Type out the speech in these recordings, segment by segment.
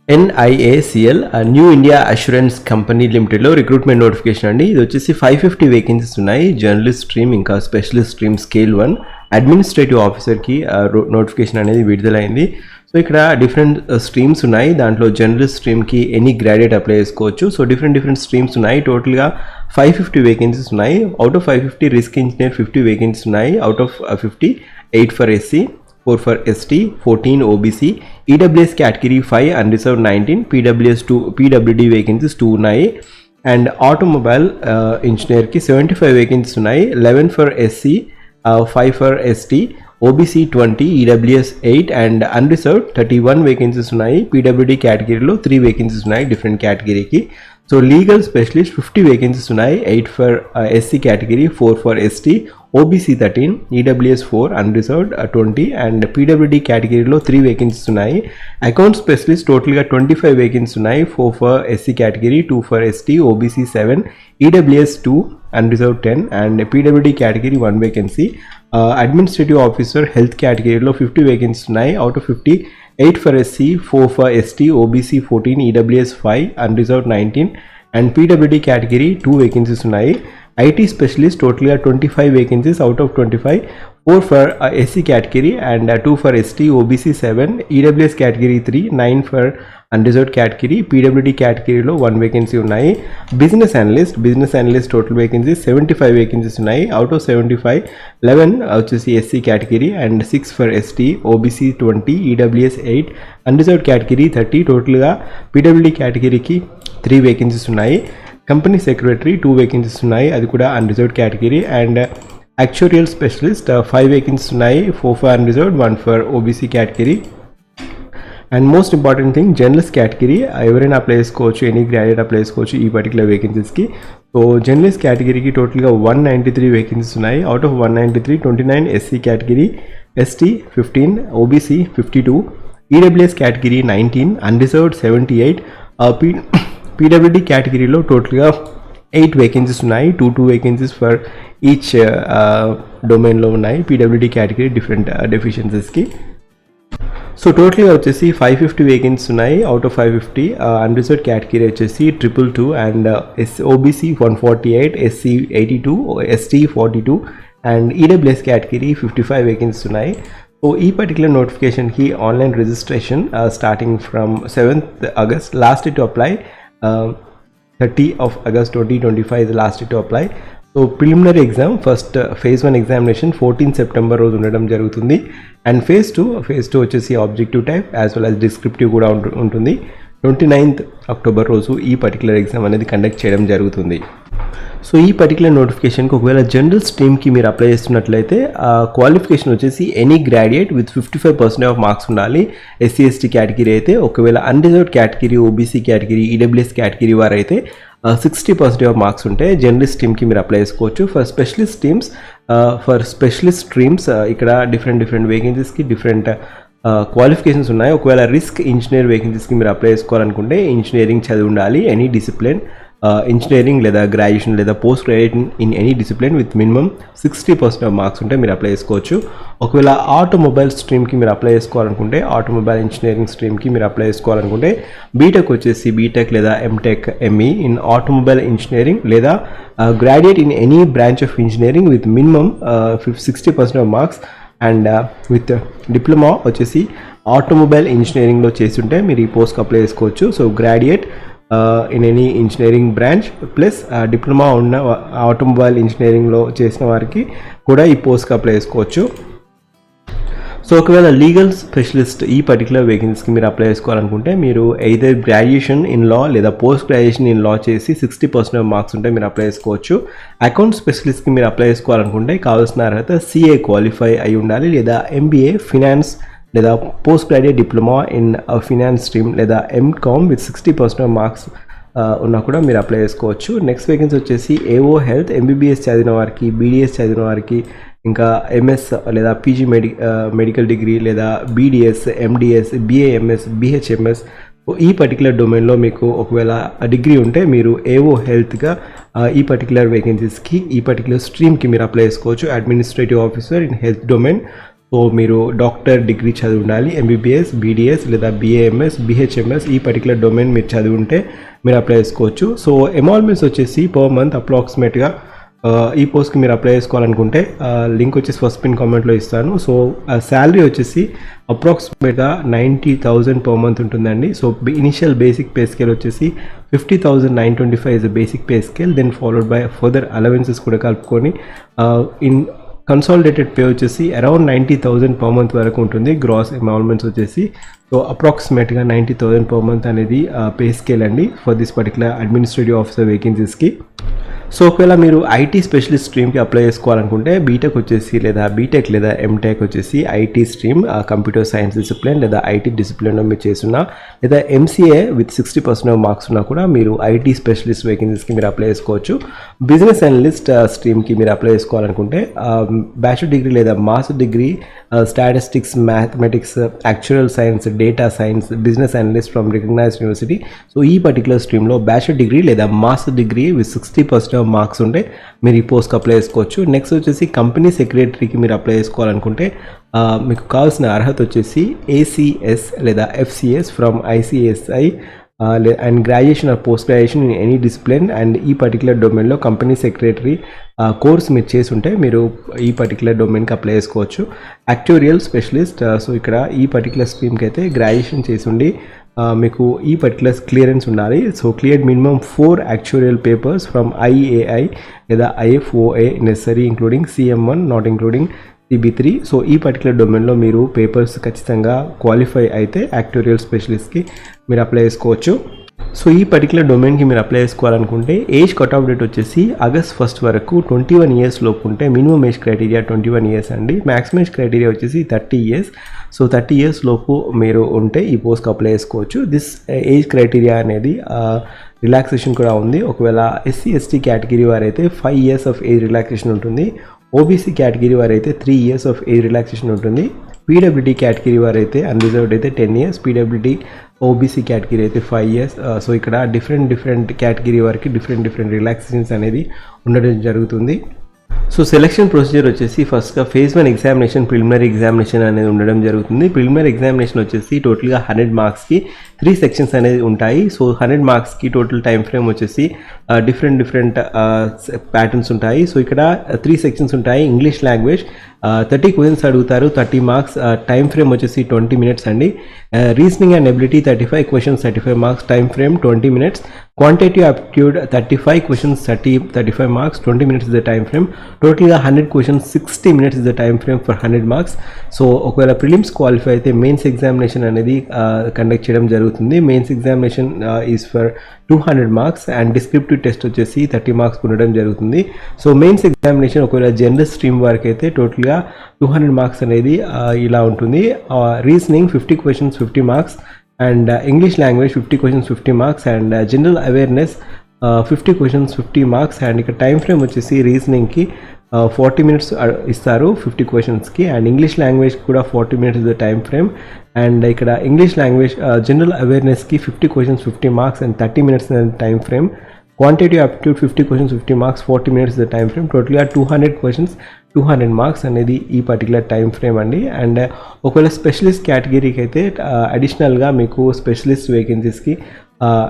NIACL New India Assurance Company లిమిటెడ్లో recruitment notification అండి. ఇది వచ్చేసి 550 వేకెన్సీస్ ఉన్నాయి. జర్నలిస్ట్ స్ట్రీమ్ ఇంకా స్పెషలిస్ట్ స్ట్రీమ్ స్కేల్ 1 అడ్మినిస్ట్రేటివ్ ఆఫీసర్కి నోటిఫికేషన్ అనేది విడుదలైంది. సో ఇక్కడ డిఫరెంట్ స్ట్రీమ్స్ ఉన్నాయి. దాంట్లో జర్నలిస్ట్ స్ట్రీమ్కి ఎనీ గ్రాడ్యుయేట్ అప్లై చేసుకోవచ్చు. సో డిఫరెంట్ స్ట్రీమ్స్ ఉన్నాయి. టోటల్గా 550 వేకెన్సీస్ ఉన్నాయి. Out of 550 risk engineer 50 vacancies ఉన్నాయి. Out of 50 8 for SC, 4 for ST, 14 OBC, EWS category 5 unreserved 19, PWS 2, PWD vacancies 2 ఉన్నాయి. అండ్ ఆటోమొబైల్ ఇంజనీర్కి 75 వేకెన్సీస్ ఉన్నాయి. 11 for SC, 5 for ST, OBC 20, EWS 8 and unreserved 31 vacancies ఉన్నాయి. PWD కేటగిరీలో 3 vacancies ఉన్నాయి different కేటగిరీకి. So legal specialist 50 vacancies ఉన్నాయి. 8 for SC category, 4 for ST, OBC 13, EWS 4, unreserved 20 and PWD కేటగిరీలో 3 vacancies ఉన్నాయి. Account specialist టోటల్గా 25 vacancies ఉన్నాయి. 4 for SC category, 2 for ST, OBC 7, EWS 2, unreserved 10 and PWD category 1 vacancy. Administrative officer health కేటగిరీలో 50 vacancies ఉన్నాయి. Out of 50 8 for SC, 4 for ST, OBC 14, EWS 5, unreserved 19 and PWD category 2 vacancies ఉన్నాయి. IT specialist టోటల్గా 25 vacancies. Out of 25 4 for SC category and 2 for ST, OBC 7, EWS category 3, 9 for unreserved category. PWD కేటగిరీలో 1 vacancy ఉన్నాయి. Business analyst total vacancies 75 vacancies ఉన్నాయి. Out of 75 11 వచ్చేసి SC category and 6 for ST, OBC 20, EWS 8, unreserved category 30. టోటల్గా PWD కేటగిరీకి 3 vacancies ఉన్నాయి. Company secretary 2 vacancies ఉన్నాయి, అది కూడా unreserved category. And actuarial specialist 5 vacancies ఉన్నాయి. 4 for unreserved, 1 for OBC category. And most important thing journalist category ఎవరైనా apply చేసుకోవచ్చు, any graduate apply చేసుకోవచ్చు ఈ పర్టికులర్ వేకెన్సీస్కి. సో జర్నలిస్ట్ కేటగిరీకి టోటల్గా 193 వేకెన్సీస్ ఉన్నాయి. Out of 193 29 SC category, ST 15, OBC 52, EWS category 19, unreserved 78. PWD కేటగిరీలో టోటల్గా 8 వేకెన్సీస్ ఉన్నాయి. 2 వేకెన్సీస్ ఫర్ ఈచ్ డొమైన్లో ఉన్నాయి. PWD కేటగిరీ డిఫరెంట్ డెఫిషియన్సీస్కి. సో టోటల్గా వచ్చేసి 550 వేకెన్సీస్ ఉన్నాయి. అవుట్ ఆఫ్ 550 అన్రిజర్వ్డ్ కేటగిరీ వచ్చేసి 222 and OBC 148, SC 82, ST 42 and EWS category 55 vacancies ఉన్నాయి. సో ఈ పర్టికులర్ నోటిఫికేషన్కి online registration starting from 7th August. Last day to apply 30 of August 2025 is the last day to apply. So preliminary exam first phase 1 examination 14 September రోజు ఉండడం జరుగుతుంది. And phase 2 వచ్చేసి objective type as well as descriptive కూడా ఉంటుంది. 29th October రోజు ఈ particular exam అనేది conduct చేయడం జరుగుతుంది. సో ఈ పర్టికులర్ నోటిఫికేషన్కి ఒకవేళ జనరల్ స్ట్రీమ్కి మీరు అప్లై చేస్తున్నట్లయితే క్వాలిఫికేషన్ వచ్చేసి any graduate with 55% of marks ఉండాలి. SC ST కేటగిరీ అయితే, ఒకవేళ unreserved category, OBC category, EWS category వారైతే 60% ఆఫ్ మార్క్స్ ఉంటే జర్నలిస్ట్ స్ట్రీమ్కి మీరు అప్లై చేసుకోవచ్చు. ఫర్ స్పెషలిస్ట్ స్ట్రీమ్స్ ఇక్కడ డిఫరెంట్ వేకెన్సీస్కి డిఫరెంట్ క్వాలిఫికేషన్స్ ఉన్నాయి. ఒకవేళ రిస్క్ ఇంజనీర్ వేకెన్సీస్కి మీరు అప్లై చేసుకోవాలనుకుంటే ఇంజనీరింగ్ చదివి ఉండాలి. ఎనీ డిసిప్లిన్, ఇంజనీరింగ్ లేదా గ్రాడ్యుయేషన్ లేదా post graduate in any discipline with minimum 60% of marks ఉంటే మీరు అప్లై చేసుకోవచ్చు. ఒకవేళ ఆటోమొబైల్ స్ట్రీమ్కి మీరు అప్లై చేసుకోవాలనుకుంటే, ఆటోమొబైల్ ఇంజనీరింగ్ స్ట్రీమ్కి మీరు అప్లై చేసుకోవాలనుకుంటే బీటెక్ వచ్చేసి బీటెక్ లేదా MTech ME in automobile engineering లేదా graduate in any branch of engineering with minimum 60% of marks and with diploma వచ్చేసి ఆటోమొబైల్ ఇంజనీరింగ్లో చేసి ఉంటే మీరు ఈ పోస్ట్కి అప్లై చేసుకోవచ్చు. So graduate in any engineering branch plus diploma ఉన్న ఆటోమొబైల్ ఇంజనీరింగ్లో చేసిన వారికి కూడా ఈ పోస్ట్కి అప్లై చేసుకోవచ్చు. సో ఒకవేళ లీగల్ స్పెషలిస్ట్ ఈ పర్టికులర్ వేకెన్సీకి మీరు అప్లై చేసుకోవాలనుకుంటే మీరు ఎయిదర్ గ్రాడ్యుయేషన్ ఇన్ లా లేదా పోస్ట్ గ్రాడ్యుయేషన్ ఇన్ లా చేసి 60% ఆఫ్ మార్క్స్ ఉంటే మీరు అప్లై చేసుకోవచ్చు. అకౌంట్ స్పెషలిస్ట్కి మీరు అప్లై చేసుకోవాలనుకుంటే కావాల్సిన అర్హత CA క్వాలిఫై అయి ఉండాలి లేదా MBA ఫినాన్స్ లేదా post graduate diploma in finance stream లేదా MCOM విత్ 60% ఆఫ్ మార్క్స్ ఉన్నా కూడా మీరు అప్లై చేసుకోవచ్చు. నెక్స్ట్ వేకెన్సీ వచ్చేసి AO హెల్త్, MBBS చదివిన వారికి, BDS చదివిన వారికి, ఇంకా MS లేదా PG మెడికల్ డిగ్రీ లేదా BDS, MDS, BAMS, BHMS ఈ పర్టికులర్ డొమైన్లో మీకు ఒకవేళ డిగ్రీ ఉంటే మీరు AO హెల్త్గా ఈ పర్టికులర్ వేకెన్సీస్కి ఈ పర్టికులర్ స్ట్రీమ్కి మీరు అప్లై చేసుకోవచ్చు. Administrative officer in health domain. So మీరు డాక్టర్ డిగ్రీ చదివి ఉండాలి, ఎంబీబీఎస్, బీడీఎస్ లేదా బీఏఎంఎస్, బీహెచ్ఎంఎస్ ఈ పర్టికులర్ డొమైన్ మీరు చదివి ఉంటే మీరు అప్లై చేసుకోవచ్చు. సో ఎమాల్మెంట్స్ వచ్చేసి పర్ మంత్ అప్రాక్సిమేట్గా ఈ పోస్ట్కి మీరు అప్లై చేసుకోవాలనుకుంటే లింక్ వచ్చేసి ఫస్ట్ పిన్ కామెంట్లో ఇస్తాను. సో శాలరీ వచ్చేసి అప్రాక్సిమేట్గా 90,000 పర్ మంత్ ఉంటుందండి. So initial basic pay scale వచ్చేసి 50,925 is basic pay scale, then followed by further allowances కూడా కలుపుకొని ఇన్ కన్సాలిడేటెడ్ పే వచ్చేసి అరౌండ్ 90,000 పర్ మంత్ వరకు ఉంటుంది. గ్రాస్ ఎమాల్మెంట్స్ వచ్చేసి సో అప్రాక్సిమేట్గా 90,000 పర్ మంత్ అనేది పే స్కేల్ అండి for this particular administrative officer వేకెన్సీస్కి. సో ఒకవేళ మీరు ఐటీ స్పెషలిస్ట్ స్ట్రీమ్కి అప్లై చేసుకోవాలనుకుంటే బీటెక్ వచ్చేసి లేదా బీటెక్ లేదా ఎంటెక్ వచ్చేసి IT stream, computer science discipline లేదా ఐటీ డిసిప్లిన్లో మీరు చేస్తున్నా, లేదా ఎంసీఏ విత్ 60% మార్క్స్ ఉన్నా కూడా మీరు ఐటీ స్పెషలిస్ట్ వేకెన్సీస్కి మీరు అప్లై చేసుకోవచ్చు. బిజినెస్ అనలిస్ట్ స్ట్రీమ్కి మీరు అప్లై చేసుకోవాలనుకుంటే బ్యాచిలర్ డిగ్రీ లేదా master degree statistics, mathematics, actuarial science, data science, business analyst from recognised university. So ఈ పర్టికులర్ స్ట్రీమ్లో బ్యాచిలర్ డిగ్రీ లేదా మాస్టర్ డిగ్రీ విత్ 60% మార్క్స్ ఉంటే మీరు ఈ పోస్ట్కి అప్లై చేసుకోవచ్చు. నెక్స్ట్ వచ్చేసి కంపెనీ సెక్రటరీకి మీరు అప్లై చేసుకోవాలనుకుంటే మీకు కావాల్సిన అర్హత వచ్చేసి ACS లేదా FCS from ICSI and graduation or post graduation in any discipline and ఈ పర్టికులర్ డొమైన్లో కంపెనీ సెక్రటరీ కోర్స్ మీరు చేసి ఉంటే మీరు ఈ పర్టికులర్ డొమైన్కి అప్లై చేసుకోవచ్చు. యాక్చురియల్ స్పెషలిస్ట్, సో ఇక్కడ ఈ పర్టికులర్ స్ట్రీమ్కి అయితే గ్రాడ్యుయేషన్ చేసి ఉండి మీకు ఈ పర్టికులర్ క్లియరెన్స్ ఉండాలి. So cleared minimum 4 actuarial papers from IAI లేదా IFOA necessary including CM1 not including CB3. So ఈ పర్టికులర్ డొమైన్లో మీరు పేపర్స్ ఖచ్చితంగా క్వాలిఫై అయితే యాక్చురియల్ స్పెషలిస్ట్కి మీరు అప్లై చేసుకోవచ్చు. సో ఈ పర్టికులర్ డొమైన్కి మీరు అప్లై చేసుకోవాలనుకుంటే ఏజ్ కట్ ఆఫ్ డేట్ వచ్చేసి August 1 వరకు 21 ఇయర్స్ లోపు ఉంటే మినిమం ఏజ్ క్రైటీరియా 21 ఇయర్స్ అండి. మ్యాక్సిమం ఏజ్ క్రైటీరియా వచ్చేసి 30 ఇయర్స్. సో 30 ఇయర్స్ లోపు మీరు ఉంటే ఈ పోస్ట్కి అప్లై చేసుకోవచ్చు. దిస్ ఏజ్ క్రైటీరియా అనేది రిలాక్సేషన్ కూడా ఉంది. ఒకవేళ SC/ST కేటగిరీ వారైతే 5 ఇయర్స్ ఆఫ్ ఏజ్ రిలాక్సేషన్ ఉంటుంది. OBC కేటగిరీ వారైతే 3 ఇయర్స్ ఆఫ్ ఏజ్ రిలాక్సేషన్ ఉంటుంది. PWD కేటగిరీ వారైతే అన్రిజర్వ్డ్ అయితే 10 ఇయర్స్, PWD OBC కేటగిరీ అయితే 5 ఇయర్స్. సో ఇక్కడ డిఫరెంట్ కేటగిరీ వారికి డిఫరెంట్ రిలాక్సేషన్స్ అనేది ఉండడం జరుగుతుంది. సో సెలక్షన్ ప్రొసీజర్ వచ్చేసి ఫస్ట్గా phase 1 ఎగ్జామినేషన్, ప్రిలిమినరీ ఎగ్జామినేషన్ అనేది ఉండడం జరుగుతుంది. ప్రిలిమినరీ ఎగ్జామినేషన్ వచ్చేసి టోటల్గా 100 మార్క్స్కి 3 సెక్షన్స్ అనేది ఉంటాయి. సో 100 మార్క్స్కి టోటల్ టైం ఫ్రేమ్ వచ్చేసి డిఫరెంట్ ప్యాటర్న్స్ ఉంటాయి. సో ఇక్కడ 3 సెక్షన్స్ ఉంటాయి. ఇంగ్లీష్ లాంగ్వేజ్ 30 క్వశ్చన్స్ అడుగుతారు, 30 మార్క్స్. టైం ఫ్రేమ్ వచ్చేసి 20 మినిట్స్ అండి. Reasoning and ability 35 questions, 35 marks, time frame 20 minutes. Quantity aptitude 35 questions, 35 marks, 20 minutes is the time frame. Total 100 questions, 60 minutes is the time frame for 100 marks. So ఒకవేళ prelims qualify అయితే mains examination అనేది conduct చేయడం జరుగుతుంది. Mains examination is for 200 marks and descriptive test వచ్చేసి 30 marks ఉండడం జరుగుతుంది. So mains examination ఒకవేళ general stream వరకు అయితే టోటల్గా 200 మార్క్స్ అనేది ఇలా ఉంటుంది. Reasoning 50 questions, 50 marks, and English language 50 questions, 50 marks, and general awareness 50 questions, 50 marks. And ఇక్కడ టైం ఫ్రేమ్ వచ్చేసి రీజనింగ్కి 40 minutes ఇస్తారు 50 questions-కి, అండ్ ఇంగ్లీష్ లాంగ్వేజ్ కూడా 40 minutes is the time frame. And ఇక్కడ ఇంగ్లీష్ లాంగ్వేజ్ జనరల్ అవేర్నెస్కి 50 questions, 50 marks, and 30 minutes time frame. Quantity aptitude 50 questions, 50 marks, 40 minutes is the time frame. టోటల్గా 200 questions, 200 marks అనేది ఈ particular time frame అండి. And ఒకవేళ specialist కేటగిరీకి అయితే అడిషనల్గా మీకు స్పెషలిస్ట్ వేకెన్సీస్కి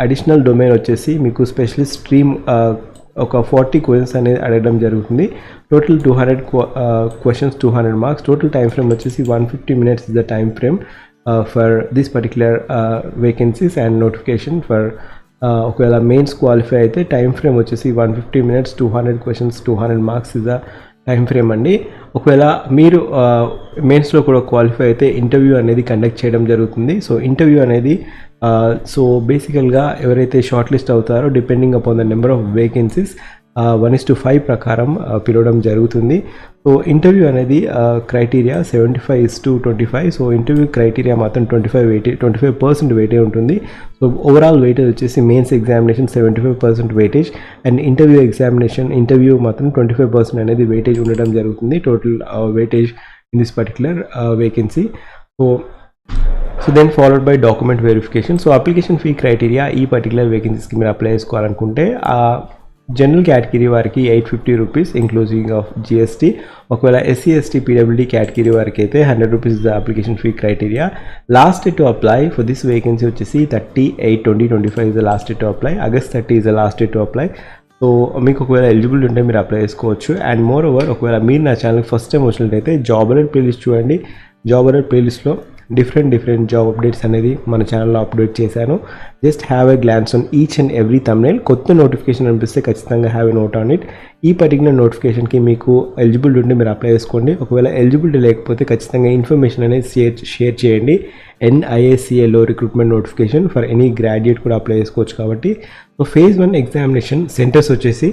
అడిషనల్ డొమైన్ వచ్చేసి మీకు స్పెషలిస్ట్ స్ట్రీమ్ ఒక 40 క్వశ్చన్స్ అనేది అడగడం జరుగుతుంది. Total 200 questions, 200 marks. Total time frame వచ్చేసి 150 minutes is the time frame for this particular vacancies and notification for ఒకవేళ మెయిన్స్ క్వాలిఫై అయితే టైం ఫ్రేమ్ వచ్చేసి 150 minutes, 200 questions, 200 marks is the time frame అండి. ఒకవేళ మీరు మెయిన్స్లో కూడా క్వాలిఫై అయితే ఇంటర్వ్యూ అనేది కండక్ట్ చేయడం జరుగుతుంది. సో ఇంటర్వ్యూ అనేది సో బేసికల్గా ఎవరైతే షార్ట్ లిస్ట్ అవుతారో depending upon the number of vacancies 1:5 ప్రకారం పిలవడం జరుగుతుంది. సో ఇంటర్వ్యూ అనేది క్రైటీరియా 75:25. సో ఇంటర్వ్యూ క్రైటీరియా మాత్రం 25% వెయిటేజ్ ఉంటుంది. సో ఓవరాల్ వెయిటేజ్ వచ్చేసి mains examination 75% weightage and interview మాత్రం 25% అనేది వెయిటేజ్ ఉండడం జరుగుతుంది. Total weightage in this particular vacancy. So then followed by document verification. So application fee criteria ఈ particular వేకెన్సీస్కి మీరు అప్లై చేసుకోవాలనుకుంటే జనరల్ కేటగిరీ వారికి 850 రూపీస్ ఇంక్లూజింగ్ ఆఫ్ జిఎస్టీ. ఒకవేళ ఎస్సీ ఎస్టీ పీడబ్ల్యూడీ కేటగిరీ వారికి అయితే 100 rupees the application fee criteria. Last day to apply for this vacancy వచ్చేసి 30/8/2025 is the last day to apply. August 30 is the last day to apply. So మీకు ఒకవేళ eligible ఉంటే మీరు apply చేసుకోవచ్చు. And more over ఒకవేళ మీరు నా ఛానల్కి ఫస్ట్ టైం వచ్చినట్టయితే జాబ్ అలర్ట్ ప్లేలిస్ట్ చూడండి. జాబ్ అలర్ట్ ప్లేలిస్ట్లో డిఫరెంట్ జాబ్ అప్డేట్స్ అనేది మన ఛానల్లో అప్డేట్ చేశాను. Just have a glance on each and every thumbnail. కొత్త నోటిఫికేషన్ అనిపిస్తే ఖచ్చితంగా have a note on it. ఈ పర్టికులర్ నోటిఫికేషన్కి మీకు ఎలిజిబిలిటీ ఉంటే మీరు అప్లై చేసుకోండి. ఒకవేళ ఎలిజిబిలిటీ లేకపోతే ఖచ్చితంగా ఇన్ఫర్మేషన్ అనేది షేర్ చేయండి. NIACLO recruitment notification for any graduate కూడా అప్లై చేసుకోవచ్చు కాబట్టి. సో ఫేజ్ 1 ఎగ్జామినేషన్ సెంటర్స్ వచ్చేసి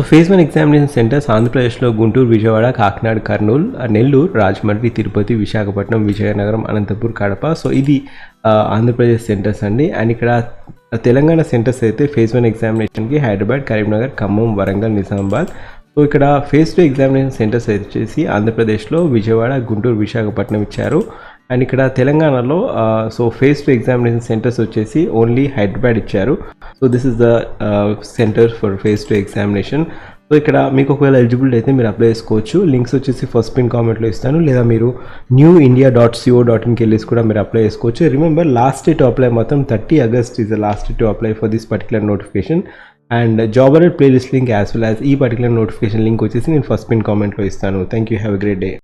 ఫేజ్ 1 ఎగ్జామినేషన్ సెంటర్స్ ఆంధ్రప్రదేశ్లో గుంటూరు, విజయవాడ, కాకినాడ, కర్నూలు, నెల్లూరు, రాజమండ్రి, తిరుపతి, విశాఖపట్నం, విజయనగరం, అనంతపూర్, కడప. సో ఇది ఆంధ్రప్రదేశ్ సెంటర్స్ అండి. అండ్ ఇక్కడ తెలంగాణ సెంటర్స్ అయితే ఫేజ్ 1 ఎగ్జామినేషన్కి హైదరాబాద్, కరీంనగర్, ఖమ్మం, వరంగల్, నిజామాబాద్. సో ఇక్కడ ఫేజ్ 2 ఎగ్జామినేషన్ సెంటర్స్ వచ్చేసి ఆంధ్రప్రదేశ్లో విజయవాడ, గుంటూరు, విశాఖపట్నం ఇచ్చారు. అండ్ ఇక్కడ తెలంగాణలో సో ఫేజ్ 2 ఎగ్జామినేషన్ సెంటర్స్ వచ్చేసి ఓన్లీ హైదరాబాద్ ఇచ్చారు. So this is the centre for phase 2 examination. So ఇక్కడ మీకు ఒకవేళ ఎలిజిబిలిటీ అయితే మీరు అప్లై చేసుకోవచ్చు. లింక్స్ వచ్చేసి ఫస్ట్ పిన్ కామెంట్లో ఇస్తాను, లేదా మీరు newindia.co.inకి వెళ్ళేసి కూడా మీరు అప్లై చేసుకోవచ్చు. Remember last day to apply మాత్రం 30 August is the last day to apply for this particular notification. And job alert playlist link as well as ఈ పర్టికులర్ నోటిఫికేషన్ లింక్ వచ్చేసి నేను ఫస్ట్ పిన్ కామెంట్లో ఇస్తాను. Thank you, have a great day.